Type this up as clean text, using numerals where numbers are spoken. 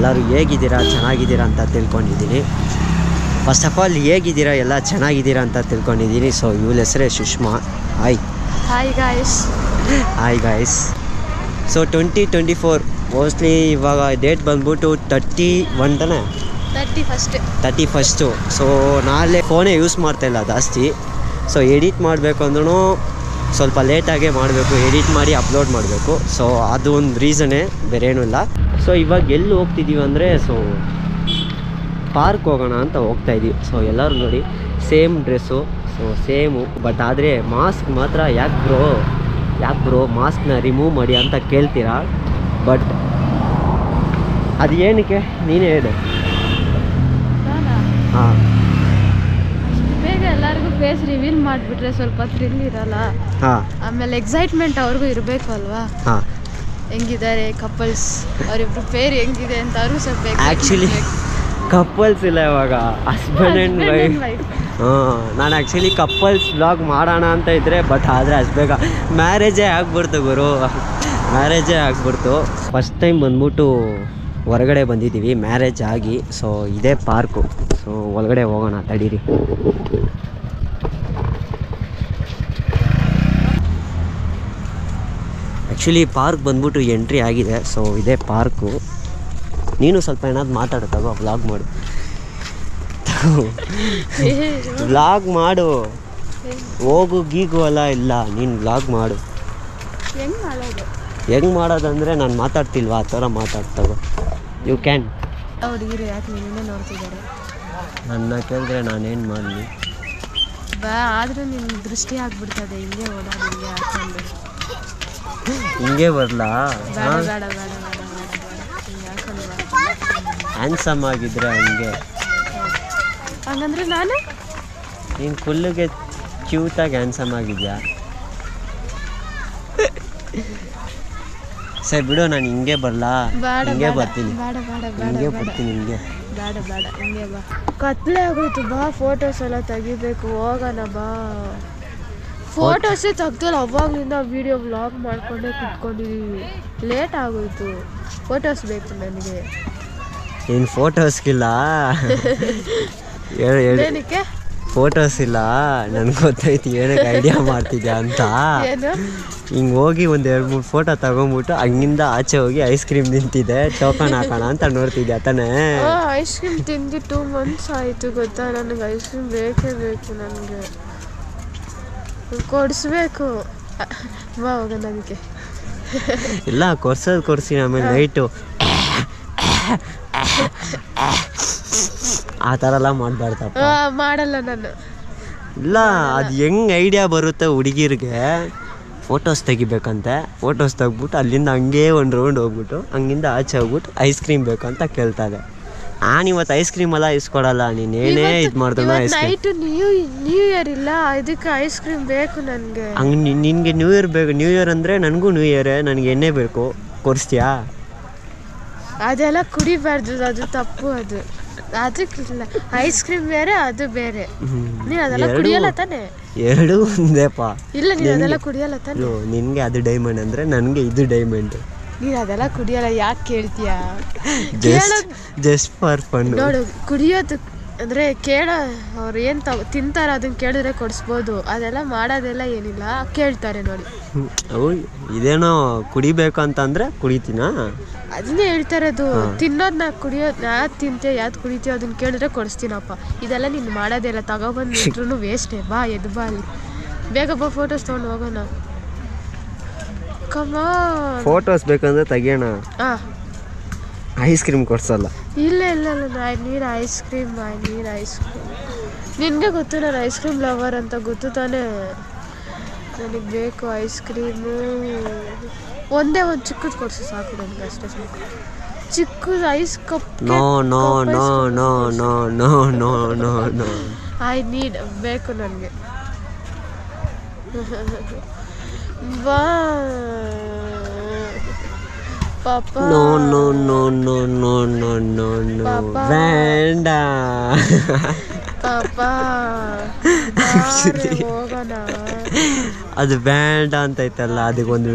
ಎಲ್ಲರೂ ಹೇಗಿದ್ದೀರಾ, ಚೆನ್ನಾಗಿದ್ದೀರಾ ಅಂತ ತಿಳ್ಕೊಂಡಿದ್ದೀನಿ. ಫಸ್ಟ್ ಆಫ್ ಆಲ್ ಹೇಗಿದ್ದೀರಾ, ಎಲ್ಲ ಚೆನ್ನಾಗಿದ್ದೀರಾ ಅಂತ ತಿಳ್ಕೊಂಡಿದ್ದೀನಿ. ಸೊ ಇವಳ ಹೆಸರೇ Sushma. Hi guys. So 2024 mostly ಇವಾಗ ಡೇಟ್ ಬಂದ್ಬಿಟ್ಟು 31 ತಾನೆ, 31. ಸೊ ನಾಳೆ ಫೋನೇ ಯೂಸ್ ಮಾಡ್ತಾಯಿಲ್ಲ ಜಾಸ್ತಿ. ಸೊ ಎಡಿಟ್ ಮಾಡಬೇಕು ಅಂದ್ರೂ ಸ್ವಲ್ಪ ಲೇಟಾಗೇ ಮಾಡಬೇಕು, ಎಡಿಟ್ ಮಾಡಿ ಅಪ್ಲೋಡ್ ಮಾಡಬೇಕು. ಸೊ ಅದು ಒಂದು ರೀಸನ್ನೇ, ಬೇರೆ ಏನೂ ಇಲ್ಲ. ಸೊ ಇವಾಗ ಎಲ್ಲಿ ಹೋಗ್ತಿದ್ದೀವಿ ಅಂದರೆ, ಸೊ ಪಾರ್ಕ್ ಹೋಗೋಣ ಅಂತ ಹೋಗ್ತಾಯಿದ್ದೀವಿ. ಸೊ ಎಲ್ಲರೂ ನೋಡಿ same dress, so same. But ಆದರೆ ಮಾಸ್ಕ್ ಮಾತ್ರ ಯಾಕೆ ಬ್ರೋ ಮಾಸ್ಕ್ನ ರಿಮೂವ್ ಮಾಡಿ ಅಂತ ಕೇಳ್ತೀರಾ. ಬಟ್ ಅದು ಏನಕ್ಕೆ ನೀನೇ ಹೇಳು. ಹಾಂ, ಬೇಗ ಎಲ್ಲರಿಗೂ ಫೇಸ್ ರಿವೀಲ್ ಮಾಡಿಬಿಟ್ರೆ ಸ್ವಲ್ಪ ಥ್ರಿಲ್ ಇರಲ್ಲ. ಹಾಂ, ಆಮೇಲೆ ಎಕ್ಸೈಟ್ಮೆಂಟ್ ಅವ್ರಿಗೂ ಇರಬೇಕು ಅಲ್ವಾ. ಹಾಂ, ಹೆಂಗಿದ್ದಾರೆ ಕಪಲ್ಸ್, ಅವರಿಬ್ರು ಪೇರ್ ಹೆಂಗಿದೆ ಅಂತ ಅವ್ರಿಗೂ ಸ್ವಲ್ಪ ಆ್ಯಕ್ಚುಲಿ ಕಪಲ್ಸ್ ಇಲ್ಲ ಇವಾಗ, ಹಸ್ಬೆಂಡ್ ಆ್ಯಂಡ್ ವೈಫ್. ನಾನು ಆ್ಯಕ್ಚುಲಿ ಕಪಲ್ಸ್ ವ್ಲಾಗ್ ಮಾಡೋಣ ಅಂತ ಇದ್ದರೆ, ಬಟ್ ಆದರೆ ಅಷ್ಟು ಬೇಗ ಮ್ಯಾರೇಜೇ ಆಗ್ಬಿಡ್ತು ಗುರು, ಮ್ಯಾರೇಜೇ ಆಗ್ಬಿಡ್ತು. ಫಸ್ಟ್ ಟೈಮ್ ಬಂದ್ಬಿಟ್ಟು ಹೊರಗಡೆ ಬಂದಿದ್ದೀವಿ ಮ್ಯಾರೇಜ್ ಆಗಿ. ಸೊ ಇದೇ ಪಾರ್ಕು. ಸೊ ಒಳಗಡೆ ಹೋಗೋಣ ತಡೀರಿ. ಆ್ಯಕ್ಚುಲಿ ಪಾರ್ಕ್ ಬಂದ್ಬಿಟ್ಟು ಎಂಟ್ರಿ ಆಗಿದೆ. ಸೊ ಇದೇ ಪಾರ್ಕು. ನೀನು ಸ್ವಲ್ಪ ಏನಾದ್ರು ಮಾತಾಡು, ತಗೋ ವ್ಲಾಗ್ ಮಾಡು, ವ್ಲಾಗ್ ಮಾಡು. ಹೋಗು ಗೀಗು ಅಲ್ಲ ಇಲ್ಲ, ನೀನು ವ್ಲಾಗ್ ಮಾಡು. ಹೆಂಗೆ ಮಾಡೋದಂದರೆ ನಾನು ಮಾತಾಡ್ತಿಲ್ವಾ, ಆ ಥರ ಮಾತಾಡ್ತಗೋ. You can. ಹುಡುಗಿರು ಯಾಕೆ ನಿನ್ನೆ ನೋಡ್ತಿದ್ದಾರೆ? ನನ್ನ ಕೇಳಿದ್ರೆ ನಾನೇನು ಮಾಡಲಿ? ಆದರೂ ನಿನ್ನ ದೃಷ್ಟಿ ಆಗ್ಬಿಡ್ತದೆ, ಹಿಂಗೆ ಓಡಾಡಿ ಹಿಂಗೆ ಹಾಕೊಂಡು. ಹಿಂಗೆ ಬರಲಾ? ಬೇಡ ಹ್ಯಾಂಡ್ಸಮ್ ಆಗಿದ್ರೆ ಹಂಗೆ. ಹಂಗಂದ್ರೆ ನಾನು ನೀನು ಫುಲ್ಲಿಗೆ ಕ್ಯೂಟಾಗಿ ಹ್ಯಾಂಡ್ಸಮ್ ಆಗಿದ್ಯಾ? ಸರಿ ಬಿಡು, ನಾನು ಹಿಂಗೆ ಬರಲಾ? ಹಿಂಗೆ ಬರ್ತೀನಿ, ಹಿಂಗೆ ಬರ್ತೀನಿ, ಹಿಂಗೆ ಬೇಡ ಹಿಂಗೆ ಬಾ. ಕತ್ಲೆ ಆಗೋಯ್ತು, ಬಾ ಫೋಟೋಸ್ ಎಲ್ಲ ತೆಗಿಬೇಕು, ಹೋಗೋಣ ಬಾ. ಫೋಟೋಸೇ ತೆಗ್ದಲ್ಲ, ಅವಾಗಲಿಂದ ವೀಡಿಯೋ ವ್ಲಾಗ್ ಮಾಡ್ಕೊಂಡೇ ಕುತ್ಕೊಂಡಿದ್ದೀವಿ. ಲೇಟ್ ಆಗೋಯ್ತು, ಫೋಟೋಸ್ ಬೇಕು ನನಗೆ. ಏನು ಫೋಟೋಸ್ಗಿಲ್ಲ? ಏನಕ್ಕೆ ಫೋಟೋಸ್ ಇಲ್ಲ? ನನಗೆ ಗೊತ್ತೈತಿ ಏನಕ್ಕೆ ಐಡಿಯಾ ಮಾಡ್ತಿದ್ಯಾ ಅಂತ. ಹಿಂಗೆ ಹೋಗಿ ಒಂದು 2-3 ಫೋಟೋ ತಗೊಂಬಿಟ್ಟು ಹಂಗಿಂದ ಆಚೆ ಹೋಗಿ ಐಸ್ ಕ್ರೀಮ್ ನಿಂತಿದೆ, ಟೋಕನ್ ಹಾಕೋಣ ಅಂತ ನೋಡ್ತಿದ್ಯಾ ತಾನೇ? ಐಸ್ ಕ್ರೀಮ್ ತಿಂದು 2 months ಆಯಿತು ಗೊತ್ತಾ. ನನಗೆ ಐಸ್ ಕ್ರೀಮ್ ಬೇಕೇ ಬೇಕು, ನನಗೆ ಕೊಡಿಸ್ಬೇಕು. ಬಾ ಹೋಗೋಣ ಅದಕ್ಕೆ. ಇಲ್ಲ ಕೊಡ್ಸಿ ಆಮೇಲೆ ನೈಟು ಆ ಥರ ಎಲ್ಲ ಮಾಡಬಾರ್ದಪ್ಪ. ಮಾಡಲ್ಲ ನಾನು. ಇಲ್ಲ, ಅದು ಹೆಂಗೆ ಐಡಿಯಾ ಬರುತ್ತೆ ಹುಡುಗಿರಿಗೆ? ಫೋಟೋಸ್ ತೆಗಿಬೇಕಂತೆ, ಫೋಟೋಸ್ ತೆಗ್ಬಿಟ್ಟು ಅಲ್ಲಿಂದ ಹಂಗೆ ಒಂದು ರೌಂಡ್ ಹೋಗ್ಬಿಟ್ಟು ಹಂಗಿಂದ ಆಚೆ ಹೋಗ್ಬಿಟ್ಟು ಐಸ್ ಕ್ರೀಮ್ ಬೇಕು ಅಂತ ಕೇಳ್ತಾರೆ. ನಾನು ಇವತ್ತು ಐಸ್ ಕ್ರೀಮ್ ಎಲ್ಲ ಇಸ್ಕೊಡಲ್ಲ, ನೀನು ಏನೇ ಇದು ಮಾಡ್ತಾನೆ ice cream. Night new year ಇಲ್ಲ, ಇದಕ್ಕೆ ಐಸ್ ಕ್ರೀಮ್ ಬೇಕು ನನಗೆ. ಹಂಗೆ ನಿನಗೆ ನ್ಯೂ ಇಯರ್ ಬೇಕು? ನ್ಯೂ ಇಯರ್ ಅಂದರೆ ನನಗೂ ನ್ಯೂ ಇಯರೇ, ನನಗೆ ಎಣ್ಣೆ ಬೇಕು, ಕೊಡಿಸ್ತೀಯಾ? ಅದೆಲ್ಲ ಕುಡಿಬಾರ್ದು, ಅದು ತಪ್ಪು. ಅದಕ್ಕಿಲ್ಲ, ಐಸ್ ಕ್ರೀಮ್ ಬೇರೆ ಅದು ಬೇರೆ. ನೀನು ಅದೆಲ್ಲ ಕುಡಿಯಲ್ಲ ತಾನೆ? ಎರಡೂ ಒಂದೇಪ್ಪ. ಇಲ್ಲ, ನೀನು ಅದೆಲ್ಲ ಕುಡಿಯಲ್ಲ ತಾನೆ? ನಿನಗೆ ಅದು ಡೈಮಂಡ್ ಅಂದರೆ ನನಗೆ ಇದು ಡೈಮಂಡ್. ನೀನು ಅದೆಲ್ಲ ಕುಡಿಯಲ್ಲ, ಯಾಕೆ ಕೇಳ್ತೀಯಾ? Just for fun. ನೋಡು, ಕುಡಿಯೋದು ಅಂದರೆ ಅವ್ರು ಏನು ತಿಂತಾರೆ ಅದನ್ನ ಕೇಳಿದ್ರೆ ಕೊಡಿಸ್ಬೋದು. ಅದೆಲ್ಲ ಮಾಡೋದೆಲ್ಲ ಏನಿಲ್ಲ, ಕೇಳ್ತಾರೆ ನೋಡಿ. ಇದೇನೋ ಕುಡಿಬೇಕು ಅಂತಂದರೆ ಕುಡಿತೀನಾ? ಅದನ್ನೇ ಹೇಳ್ತಾರದು. ತಿನ್ನೋದನ್ನ ಯಾವ್ದು ತಿಂತೀಯೋ ಯಾವ್ದು ಕುಡಿತೀಯೋ ಅದನ್ನ ಕೇಳಿದ್ರೆ ಕೊಡಿಸ್ತೀನಪ್ಪ. ಇದೆಲ್ಲ ನೀನು ಮಾಡೋದೇ ಇಲ್ಲ, ತಗೊಬಂದು ಇಟ್ರು ವೇಸ್ಟೇ. ಬಾ ಎದ್ದು ಬಾ, ಅಲ್ಲಿ ಬೇಗ ಬಾ, ಫೋಟೋಸ್ ತೊಗೊಂಡು ಹೋಗೋಣ. ಫೋಟೋಸ್ ಬೇಕಂದ್ರೆ ತೆಗಿಯೋಣ. Ice cream ಕೊಡ್ಸಲ್ಲ. ಇಲ್ಲ ನೀನು ಐಸ್ ಕ್ರೀಮ್ ನಿನಗೆ ಗೊತ್ತು, ನಾನು ಐಸ್ ಕ್ರೀಮ್ ಲವರ್ ಅಂತ ಗೊತ್ತು ತಾನೇ. ನನಗೆ ಬೇಕು ಐಸ್ ಕ್ರೀಮು. ಒಂದೇ ಒಂದು ಚಿಕ್ಕದು ಕೊಡಿಸಿ ಸಾಕು ನನಗೆ, ಅಷ್ಟೇ ಸಾಕು. ಚಿಕ್ಕದು ice cup. No I need, ಬೇಕು ನನಗೆ. ಬಾ ಪಾಪ. ನೋ ಬೇಡ ಪಾಪ, ಹೋಗೋಣ. ಅದು ಬೇಡ ಅಂತ ಐತಲ್ಲ, ಅದಕ್ಕೊಂದು